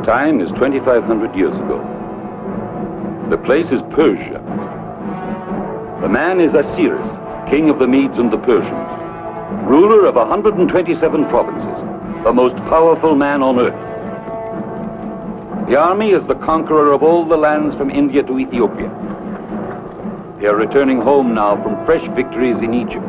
time is 2,500 years ago. The place is Persia. The man is Osiris, king of the Medes and the Persians, ruler of 127 provinces, the most powerful man on earth. The army is the conqueror of all the lands from India to Ethiopia. They are returning home now from fresh victories in Egypt.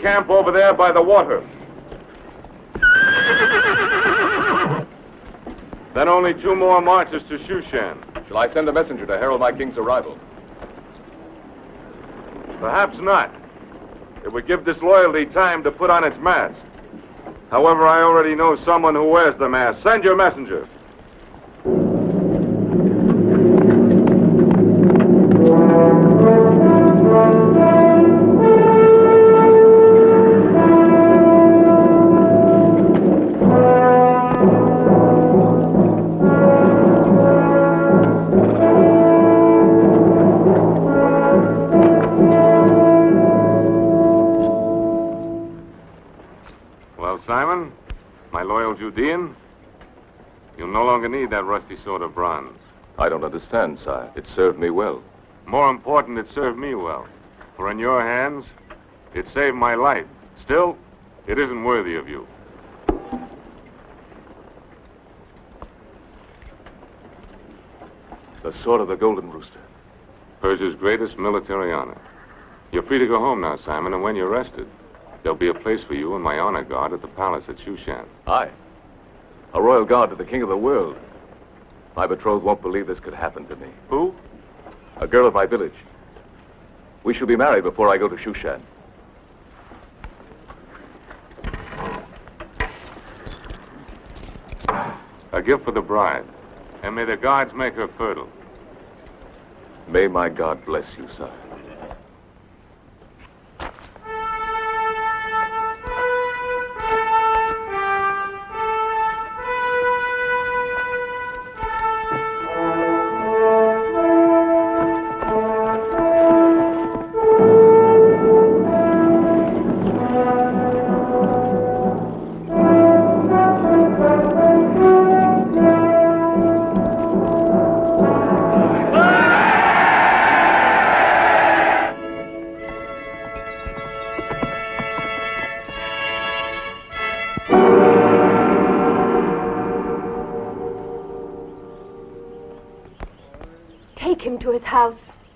Camp over there by the water. Then only 2 more marches to Shushan. Shall I send a messenger to herald my king's arrival? Perhaps not. It would give disloyalty time to put on its mask. However, I already know someone who wears the mask. Send your messenger. Judean, you'll no longer need that rusty sword of bronze. I don't understand, sire. It served me well. More important, it served me well. For in your hands, it saved my life. Still, it isn't worthy of you. The sword of the Golden Rooster. Persia's greatest military honor. You're free to go home now, Simon, and when you're rested, there'll be a place for you in my honor guard at the palace at Shushan. Aye. A royal guard to the king of the world. My betrothed won't believe this could happen to me. Who? A girl of my village. We shall be married before I go to Shushan. A gift for the bride. And may the gods make her fertile. May my God bless you, sire.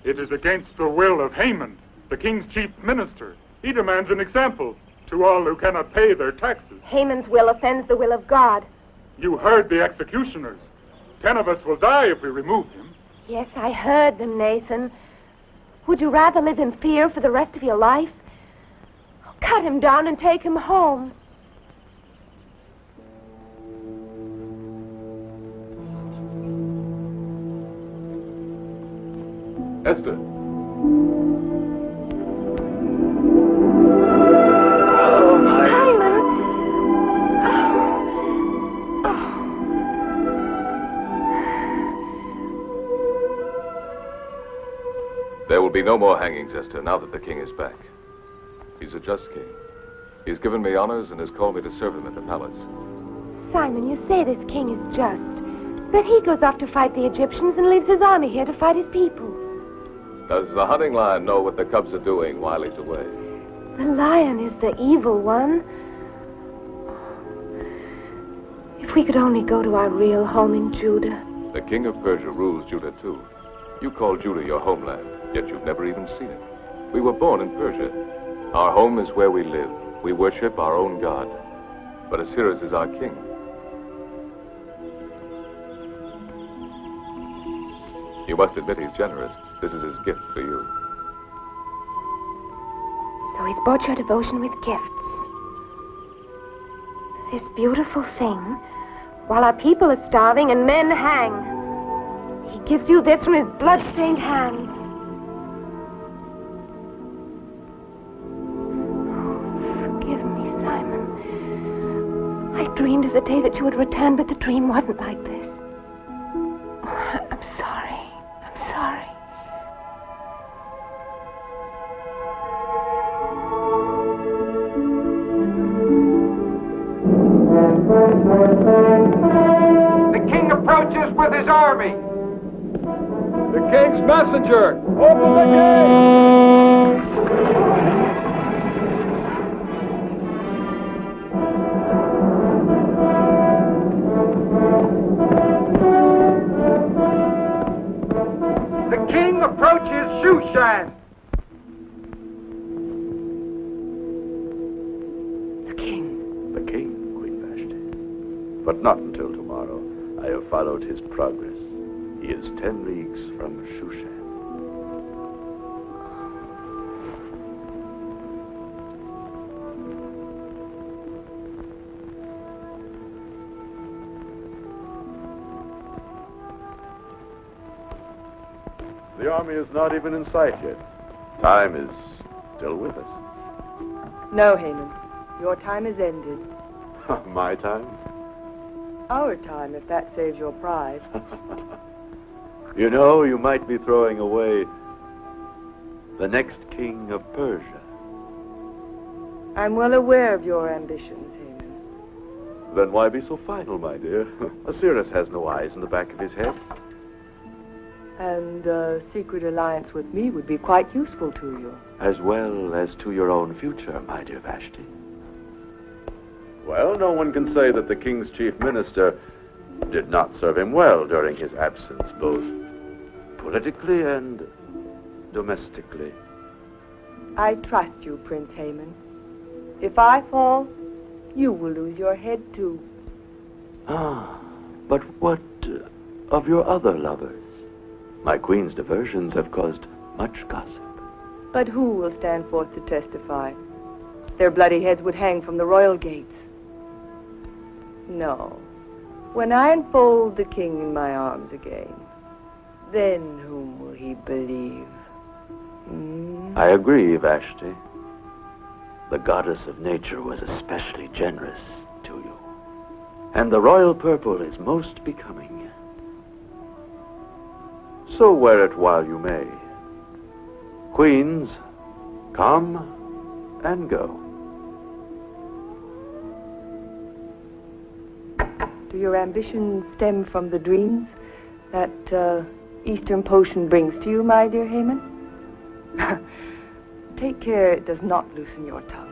It is against the will of Haman, the king's chief minister. He demands an example to all who cannot pay their taxes. Haman's will offends the will of God. You heard the executioners. 10 of us will die if we remove him. Yes, I heard them, Nathan. Would you rather live in fear for the rest of your life? Cut him down and take him home. Esther. Oh, my. Simon. There will be no more hangings, Esther, now that the king is back. He's a just king. He's given me honors and has called me to serve him at the palace. Simon, you say this king is just, but he goes off to fight the Egyptians and leaves his army here to fight his people. Does the hunting lion know what the cubs are doing while he's away? The lion is the evil one. If we could only go to our real home in Judah. The king of Persia rules Judah, too. You call Judah your homeland, yet you've never even seen it. We were born in Persia. Our home is where we live. We worship our own God. But Osiris is our king. You must admit he's generous. This is his gift for you. So he's bought your devotion with gifts. This beautiful thing, while our people are starving and men hang. He gives you this from his blood-stained hands. Forgive me, Simon. I dreamed of the day that you would return, but the dream wasn't like this. I'm sorry. I'm sorry. The king approaches with his army. The king's messenger! Open the gate! The king approaches Shushan. The king, Queen Vashti. But not until tomorrow. I have followed his progress. He is 10 leagues from Shushan. The army is not even in sight yet. Time is still with us. No, Haman. Your time is ended. My time? Our time, if that saves your pride. You know, you might be throwing away the next king of Persia. I'm well aware of your ambitions, Haman. Then why be so final, my dear? Osiris has no eyes in the back of his head. And a secret alliance with me would be quite useful to you. As well as to your own future, my dear Vashti. Well, no one can say that the king's chief minister did not serve him well during his absence, both politically and domestically. I trust you, Prince Haman. If I fall, you will lose your head too. Ah, but what of your other lovers? My queen's diversions have caused much gossip. But who will stand forth to testify? Their bloody heads would hang from the royal gates. No. When I enfold the king in my arms again, then whom will he believe? I agree, Vashti. The goddess of nature was especially generous to you. And the royal purple is most becoming. So wear it while you may. Queens, come and go. Do your ambitions stem from the dreams that Eastern potion brings to you, my dear Haman? Take care it does not loosen your tongue.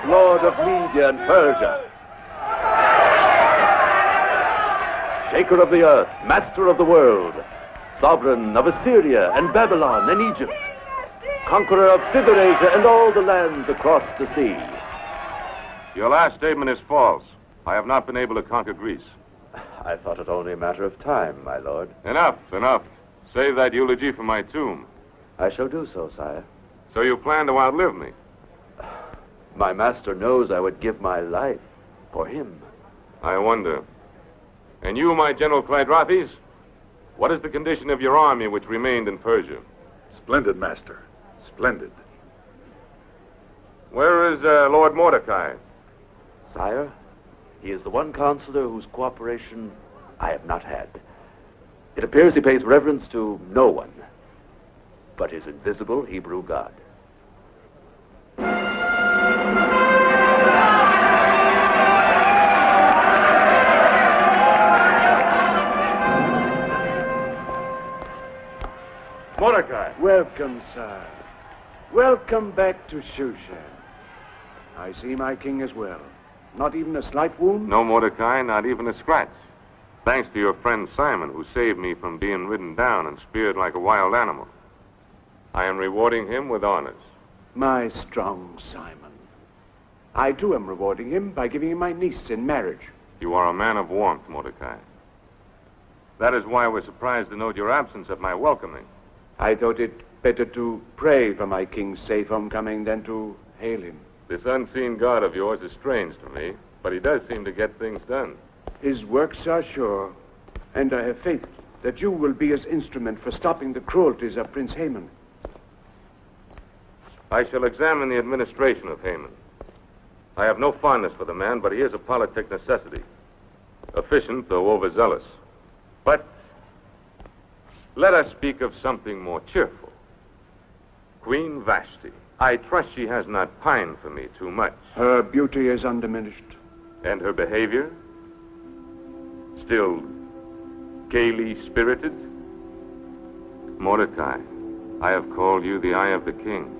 Lord of Media and Persia, Shaker of the earth, Master of the world, Sovereign of Assyria and Babylon and Egypt, Conqueror of Thither-Asia and all the lands across the sea. Your last statement is false. I have not been able to conquer Greece. I thought it only a matter of time, my lord. Enough, enough. Save that eulogy for my tomb. I shall do so, sire. So you plan to outlive me? My master knows I would give my life for him. I wonder. And you, my General Clydrothes, what is the condition of your army which remained in Persia? Splendid, Master. Splendid. Where is Lord Mordecai? Sire, he is the one counselor whose cooperation I have not had. It appears he pays reverence to no one but his invisible Hebrew God. Mordecai. Welcome, sir. Welcome back to Shushan. I see my king is well. Not even a slight wound? No, Mordecai, not even a scratch. Thanks to your friend Simon, who saved me from being ridden down and speared like a wild animal. I am rewarding him with honors. My strong Simon. I, too, am rewarding him by giving him my niece in marriage. You are a man of warmth, Mordecai. That is why we're surprised to note your absence at my welcoming. I thought it better to pray for my king's safe homecoming than to hail him. This unseen God of yours is strange to me, but he does seem to get things done. His works are sure, and I have faith that you will be his instrument for stopping the cruelties of Prince Haman. I shall examine the administration of Haman. I have no fondness for the man, but he is a politic necessity. Efficient, though overzealous. But let us speak of something more cheerful. Queen Vashti. I trust she has not pined for me too much. Her beauty is undiminished. And her behavior? Still gaily spirited? Mordecai, I have called you the Eye of the King,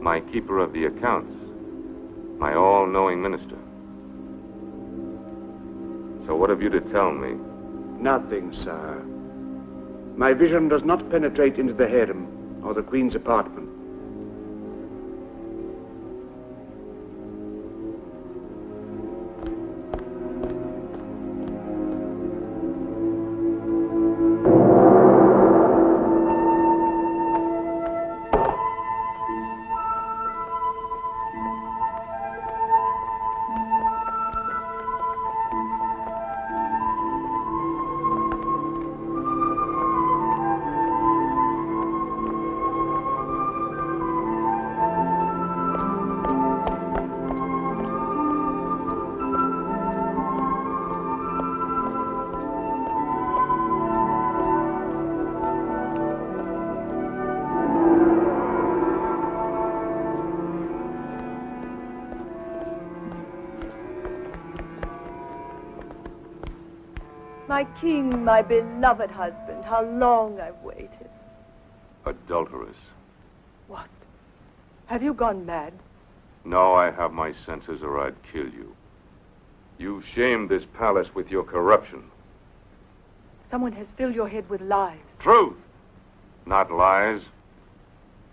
my keeper of the accounts, my all-knowing minister. So what have you to tell me? Nothing, sir. My vision does not penetrate into the harem or the queen's apartment. My king, my beloved husband, how long I've waited. Adulteress. What? Have you gone mad? No, I have my senses or I'd kill you. You shamed this palace with your corruption. Someone has filled your head with lies. Truth, not lies.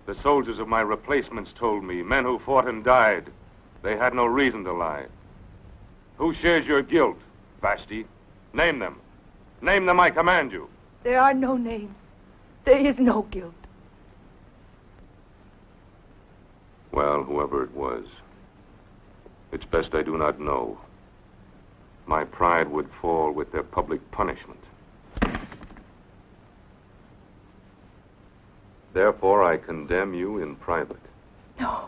The soldiers of my replacements told me, men who fought and died, they had no reason to lie. Who shares your guilt, Vashti? Name them. Name them, I command you. There are no names. There is no guilt. Well, whoever it was, it's best I do not know. My pride would fall with their public punishment. Therefore, I condemn you in private. No.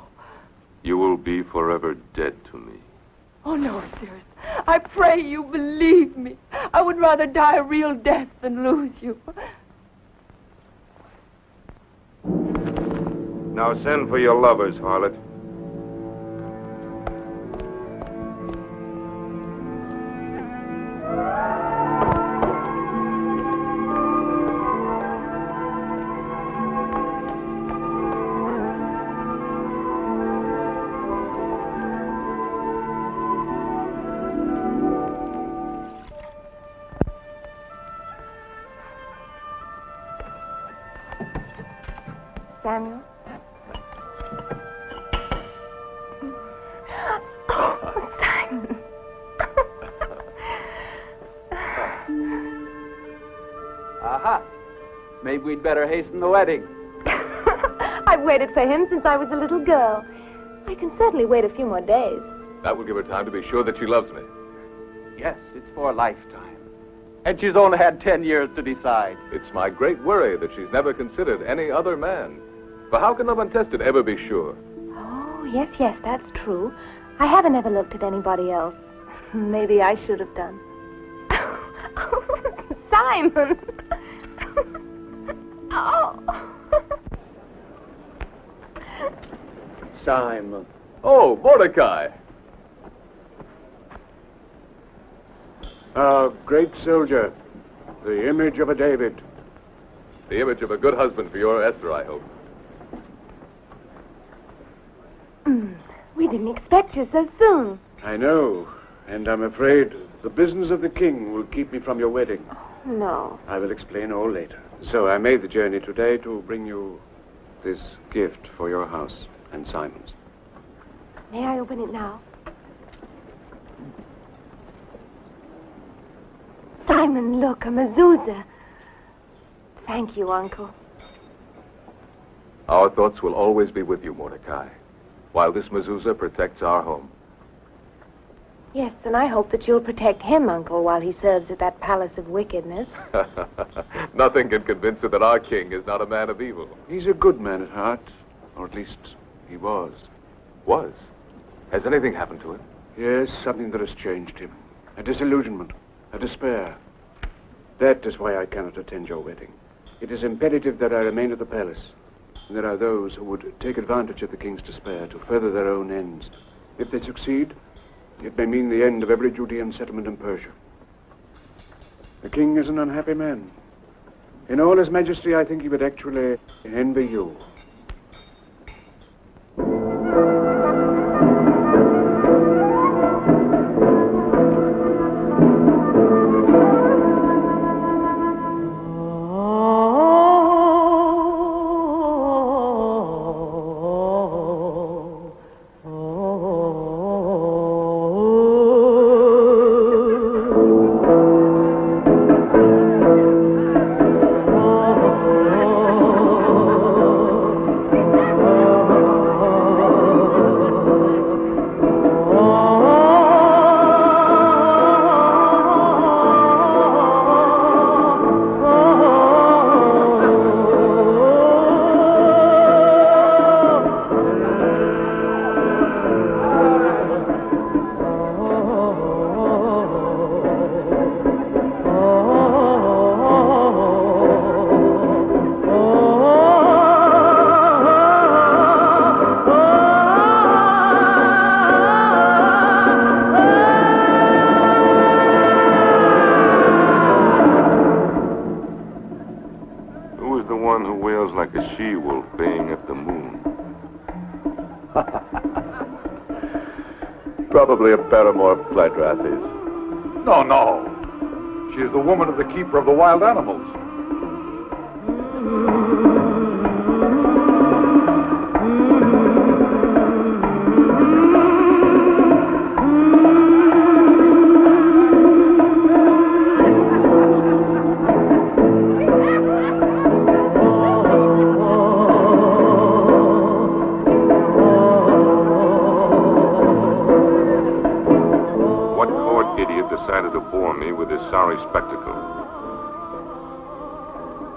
You will be forever dead to me. Oh, no, Cyrus. I pray you believe me. I would rather die a real death than lose you. Now send for your lovers, harlot. Samuel? Oh, Simon. Aha! Maybe we'd better hasten the wedding. I've waited for him since I was a little girl. I can certainly wait a few more days. That will give her time to be sure that she loves me. Yes, it's for a lifetime. And she's only had 10 years to decide. It's my great worry that she's never considered any other man. For how can love untested ever be sure? Oh, yes, that's true. I haven't ever looked at anybody else. Maybe I should have done. Simon! Oh! Simon. Oh, Mordecai! A great soldier, the image of a David. The image of a good husband for your Esther, I hope. We didn't expect you so soon. I know, and I'm afraid the business of the king will keep me from your wedding. No. I will explain all later. So I made the journey today to bring you this gift for your house and Simon's. May I open it now? Simon, look, a mezuzah. Thank you, Uncle. Our thoughts will always be with you, Mordecai, while this mezuzah protects our home. Yes, and I hope that you'll protect him, Uncle, while he serves at that palace of wickedness. Nothing can convince her that our king is not a man of evil. He's a good man at heart, or at least he was. Was? Has anything happened to him? Yes, something that has changed him. A disillusionment, a despair. That is why I cannot attend your wedding. It is imperative that I remain at the palace. And there are those who would take advantage of the king's despair to further their own ends. If they succeed, it may mean the end of every Judean settlement in Persia. The king is an unhappy man. In all his majesty, I think he would actually envy you. Probably a paramour of Pleidrathis. No. She is the woman of the keeper of the wild animals.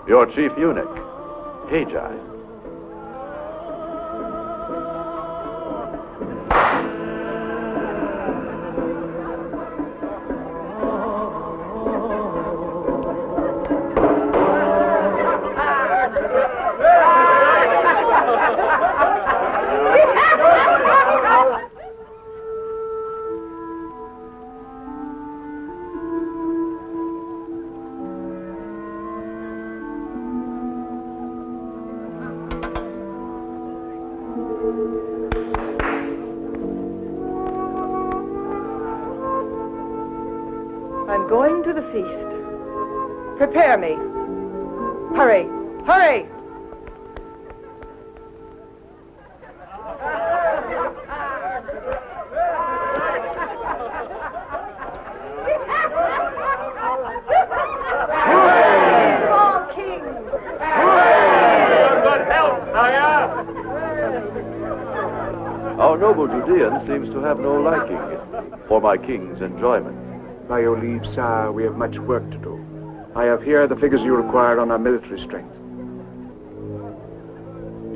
Your chief eunuch, Hagi. I'm going to the feast. Prepare me. Hurry! Hurry! Small king! Our noble Judean seems to have no liking for my king's enjoyment. By your leave, sire, we have much work to do. I have here the figures you required on our military strength.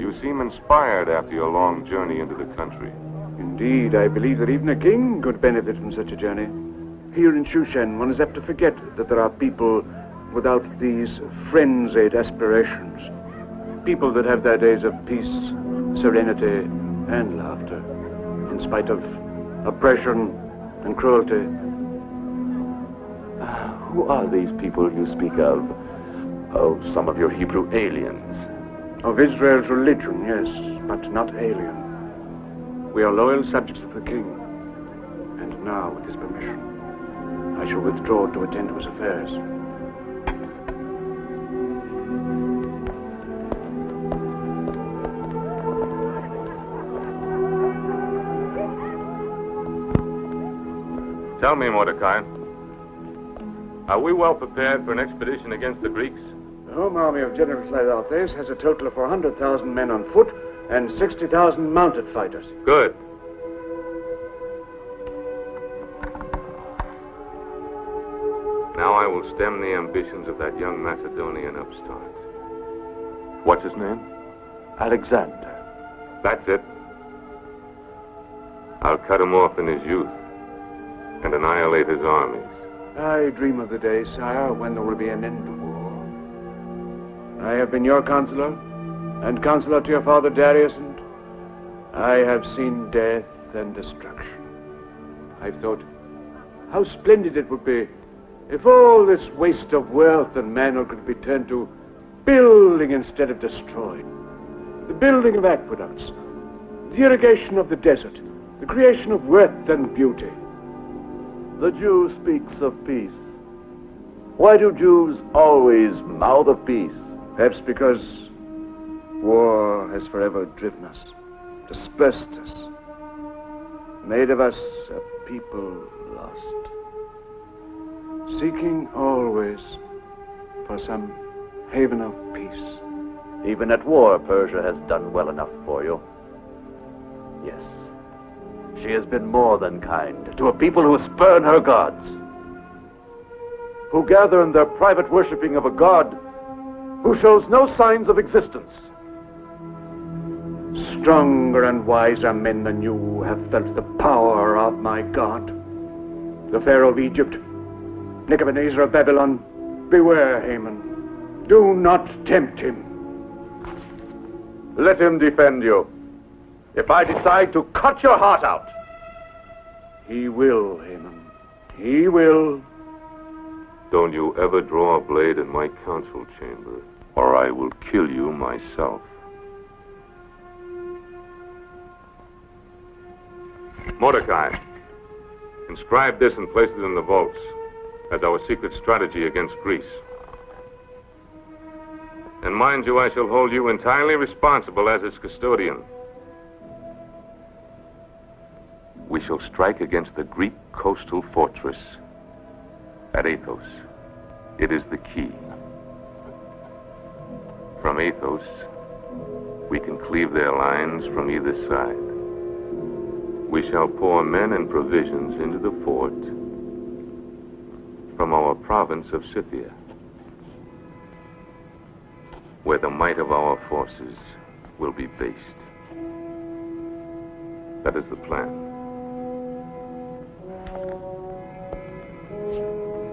You seem inspired after your long journey into the country. Indeed, I believe that even a king could benefit from such a journey. Here in Shushan, one is apt to forget that there are people without these frenzied aspirations. People that have their days of peace, serenity, and laughter, in spite of oppression and cruelty. Who are these people you speak of? Oh, some of your Hebrew aliens. Of Israel's religion, yes, but not alien. We are loyal subjects of the king. And now, with his permission, I shall withdraw to attend to his affairs. Tell me, Mordecai, are we well prepared for an expedition against the Greeks? The home army of General Slidates has a total of 400,000 men on foot and 60,000 mounted fighters. Good. Now I will stem the ambitions of that young Macedonian upstart. What's his name? Alexander. That's it. I'll cut him off in his youth and annihilate his armies. I dream of the day, sire, when there will be an end to war. I have been your counselor, and counselor to your father Darius, and I have seen death and destruction. I've thought how splendid it would be if all this waste of wealth and manhood could be turned to building instead of destroying. The building of aqueducts, the irrigation of the desert, the creation of worth and beauty. The Jew speaks of peace. Why do Jews always mouth of peace? Perhaps because war has forever driven us, dispersed us, made of us a people lost, seeking always for some haven of peace. Even at war, Persia has done well enough for you. Yes. She has been more than kind to a people who spurn her gods, who gather in their private worshipping of a god who shows no signs of existence. Stronger and wiser men than you have felt the power of my God. The Pharaoh of Egypt, Nebuchadnezzar of Babylon, beware, Haman. Do not tempt him. Let him defend you. If I decide to cut your heart out. He will, Haman. He will. Don't you ever draw a blade in my council chamber, or I will kill you myself. Mordecai, inscribe this and place it in the vaults as our secret strategy against Greece. And mind you, I shall hold you entirely responsible as its custodian. We shall strike against the Greek coastal fortress at Athos. It is the key. From Athos, we can cleave their lines from either side. We shall pour men and provisions into the fort from our province of Scythia, where the might of our forces will be based. That is the plan.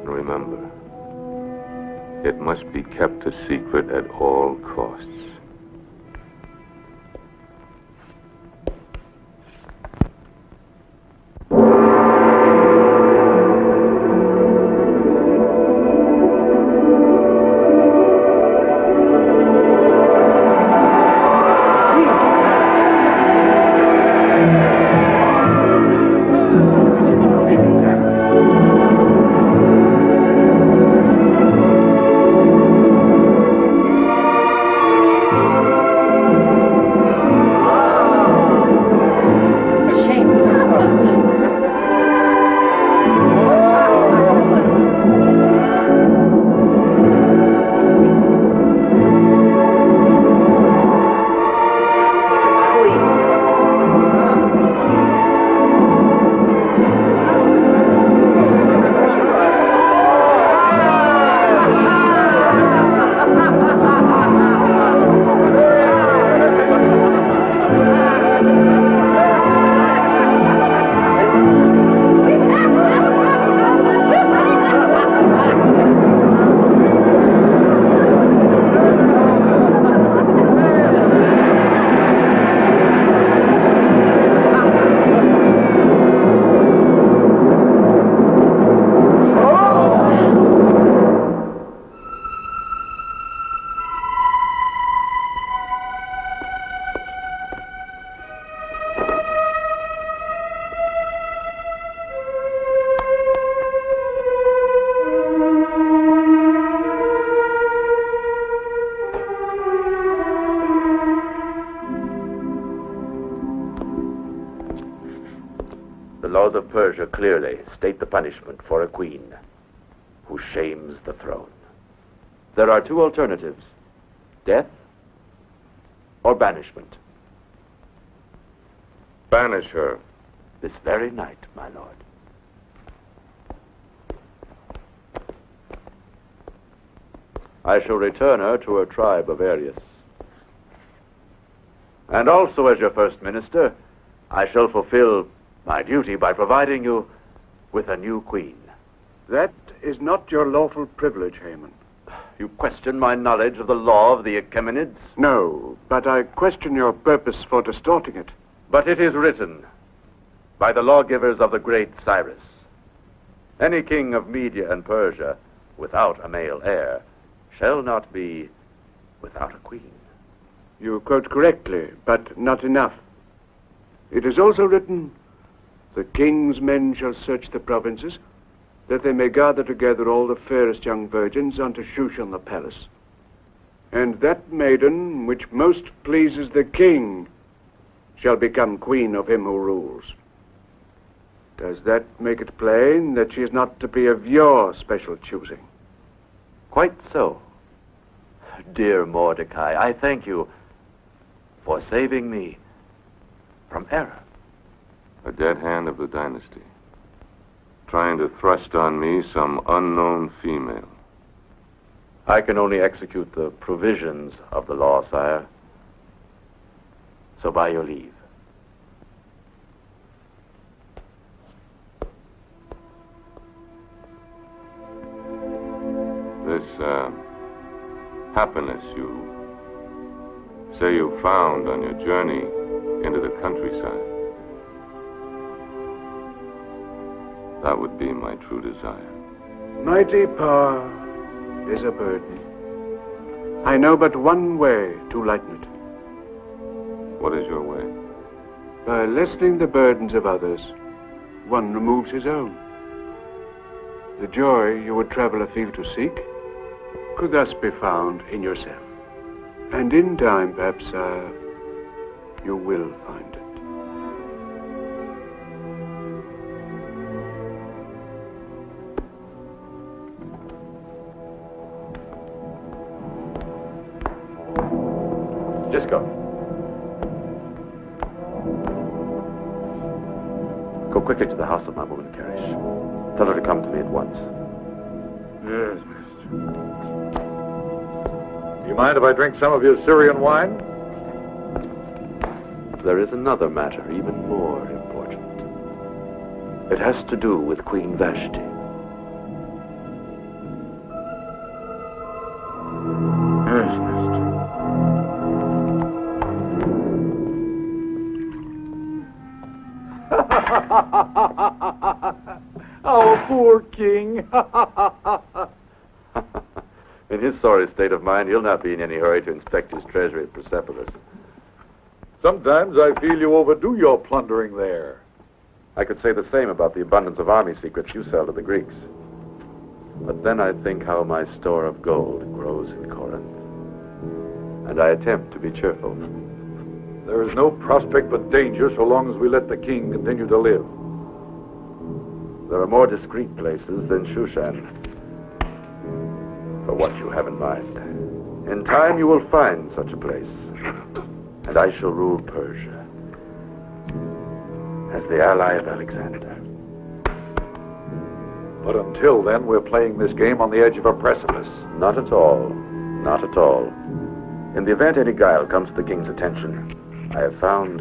Remember, it must be kept a secret at all costs. laws of Persia clearly state the punishment for a queen who shames the throne. There are two alternatives: death or banishment. Banish her. This very night, my lord. I shall return her to her tribe of Arius. And also, as your first minister, I shall fulfill my duty by providing you with a new queen. That is not your lawful privilege, Haman. You question my knowledge of the law of the Achaemenids? No, but I question your purpose for distorting it. But it is written by the lawgivers of the great Cyrus: any king of Media and Persia without a male heir shall not be without a queen. You quote correctly, but not enough. It is also written, the king's men shall search the provinces, that they may gather together all the fairest young virgins unto Shushan the palace. And that maiden which most pleases the king shall become queen of him who rules. Does that make it plain that she is not to be of your special choosing? Quite so. Dear Mordecai, I thank you for saving me from error. A dead hand of the dynasty, trying to thrust on me some unknown female. I can only execute the provisions of the law, sire. So by your leave. This, happiness you say you found on your journey into the countryside, that would be my true desire. Mighty power is a burden. I know but one way to lighten it. What is your way? By lessening the burdens of others, one removes his own. The joy you would travel afield to seek could thus be found in yourself. And in time, perhaps, you will find it. Just go. Go quickly to the house of my woman, Karish. Tell her to come to me at once. Yes, mister. Do you mind if I drink some of your Syrian wine? There is another matter even more important. It has to do with Queen Vashti. Yes, mister. Our poor king. In his sorry state of mind, he'll not be in any hurry to inspect his treasury at Persepolis. Sometimes I feel you overdo your plundering there. I could say the same about the abundance of army secrets you sell to the Greeks. But then I think how my store of gold grows in Corinth. And I attempt to be cheerful. There is no prospect but danger so long as we let the king continue to live. There are more discreet places than Shushan. For what you have in mind. In time you will find such a place. And I shall rule Persia as the ally of Alexander. But until then, we're playing this game on the edge of a precipice. Not at all. Not at all. In the event any guile comes to the king's attention, I have found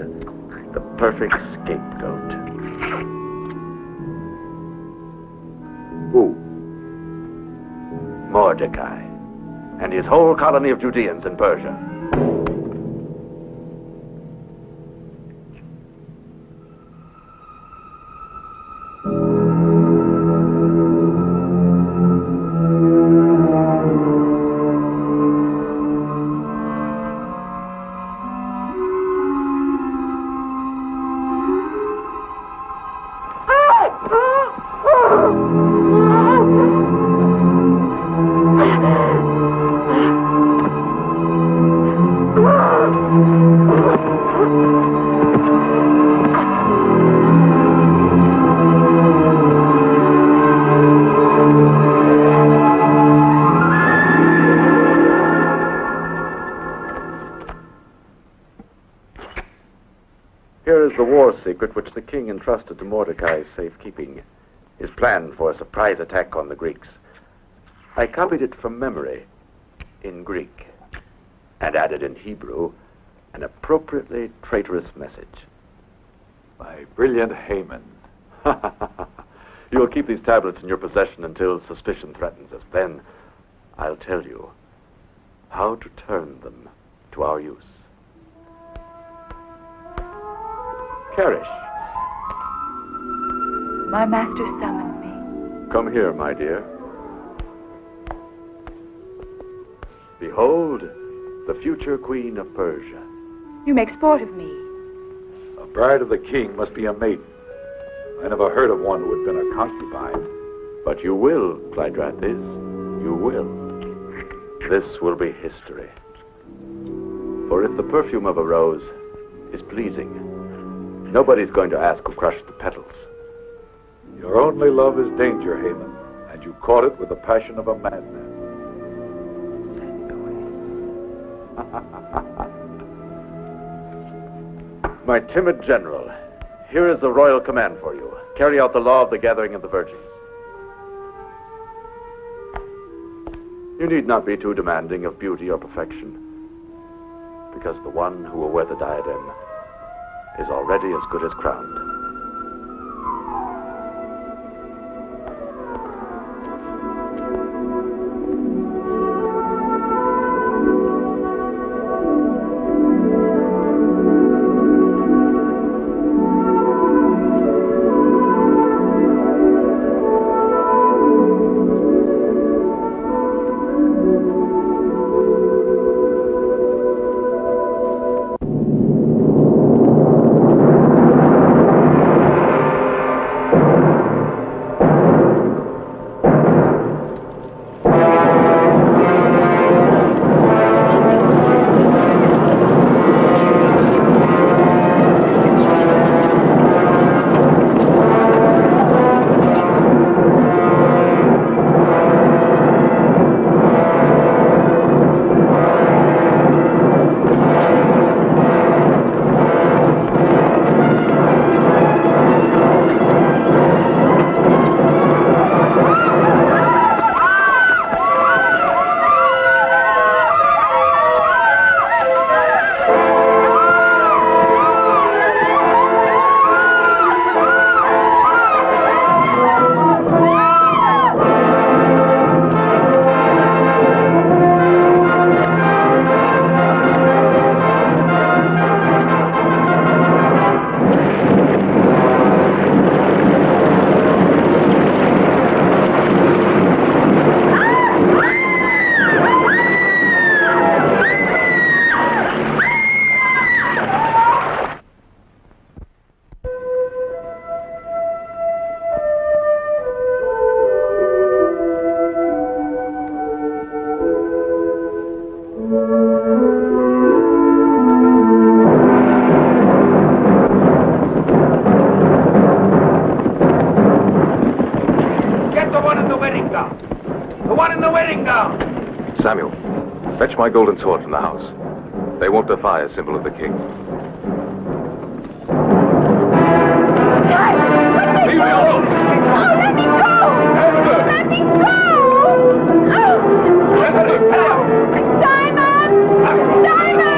the perfect scapegoat. Who? Mordecai and his whole colony of Judeans in Persia. is the war secret which the king entrusted to Mordecai's safekeeping. His plan for a surprise attack on the Greeks. I copied it from memory in Greek and added in Hebrew an appropriately traitorous message. My brilliant Haman. You'll keep these tablets in your possession until suspicion threatens us. Then I'll tell you how to turn them to our use. Karish. My master summoned me. Come here, my dear. Behold, the future queen of Persia. You make sport of me. A bride of the king must be a maiden. I never heard of one who had been a concubine. But you will, Clydrathis. You will. This will be history. For if the perfume of a rose is pleasing, nobody's going to ask who crushed the petals. Your only love is danger, Haman, and you caught it with the passion of a madman. My timid general, here is the royal command for you. Carry out the law of the gathering of the virgins. You need not be too demanding of beauty or perfection, because the one who will wear the diadem is already as good as crowned. Samuel, fetch my golden sword from the house. They won't defy a symbol of the king. Leave me alone! Oh, let me go! Let me go! Oh! Simon! Simon!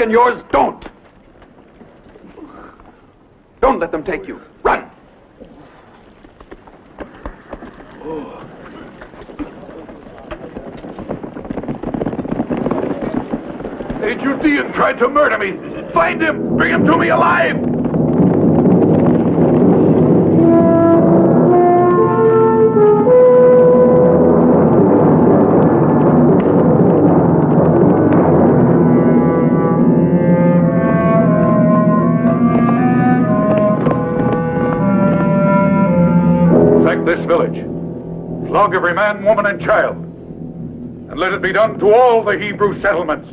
Yours, don't! Don't let them take you. Run! A Judean tried to murder me. Find him! Bring him to me alive! Sack this village. Flog every man, woman, and child. And let it be done to all the Hebrew settlements.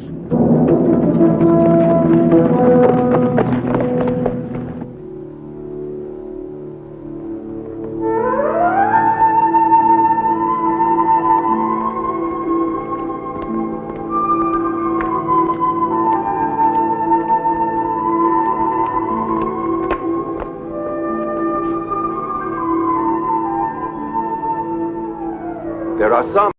There are some